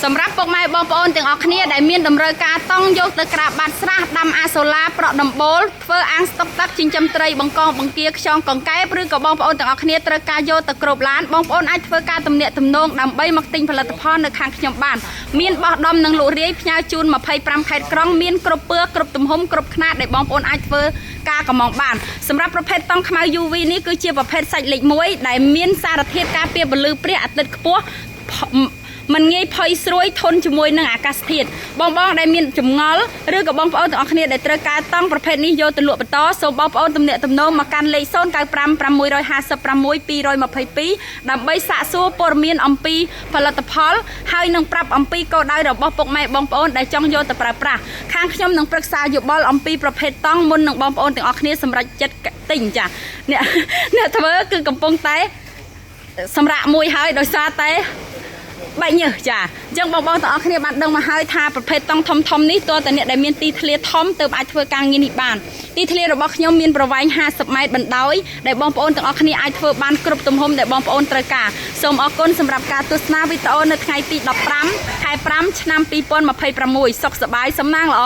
សម្រាប់ពុកម៉ែបងប្អូនទាំងអស់គ្នាដែលមានតម្រូវការតង់យកទៅក្រាបបាតស្រះដាំអាសូឡាប្រក់ដំបូលធ្វើអាងស្តុកទឹកចិញ្ចឹមត្រីបង្កងបង្គាខ្យងកង្កែបឬក៏បងប្អូនទាំងអស់គ្នាត្រូវការយកទៅគ្របឡានបងប្អូនអាចធ្វើការទំនាក់ទំនងដើម្បីមកទិញផលិតផលនៅខាងខ្ញុំបានមានបោះដុំនិងលក់រាយផ្ញើជូន25ខេត្តក្រុងមានគ្រប់ពើគ្រប់ទំហំគ្រប់ខ្នាតដែលបងប្អូនអាចធ្វើការកម្មងបានសម្រាប់ប្រភេទតង់ខ្មៅ UV នេះគឺជាប្រភេទសាច់លេខ1ដែលមានសារធាតុការពារពន្លឺព្រះអាទិត្យខ្ពស់មិនងាយផុយស្រួយធន់ជាមួយនឹងអាកាសធាតុបងដែលមានចម្ងល់ឬក៏បងប្អូនទាំងអស់គ្នាដែលត្រូវការតង់ប្រភេទនេះយកទៅលក់បន្តសូមបងប្អូនទំនាក់ទំនងមកកាន់លេខ095 656 222ដើម្បីសាកសួរព័ត៌មានអំពីផលិតផលហើយនឹងប្រាប់អំពីគោលដៅរបស់ពុកម៉ែបងប្អូនដែលចង់យកទៅប្រើប្រាស់ខាងខ្ញុំនឹងប្រឹក្សាយោបល់អំពីប្រភេទតង់មុននឹងបងប្អូនទាំងអស់គ្នាសម្រេចចិត្តទិញចាអ្នកធ្វើគឺកំពុងតែសម្រាប់មួយហើយដោយសារតែបែកញើសចាអញ្ចឹងបងទាំងអស់គ្នាបានដឹងមកហើយថាប្រភេទតង់ធំនេះតើតើអ្នកដែលមានទីធ្លាធំទើបអាចធ្វើការងារនេះបានទីធ្លារបស់ខ្ញុំមានប្រវែង50ម៉ែត្របណ្ដោយដែលបងប្អូនទាំងអស់គ្នាអាចធ្វើបានគ្រប់ទំហំដែលបងប្អូនត្រូវការសូមអរគុណសម្រាប់ការទស្សនាវីដេអូនៅថ្ងៃទី15ខែ5ឆ្នាំ2026សុខសប្បាយសំណាងល្អ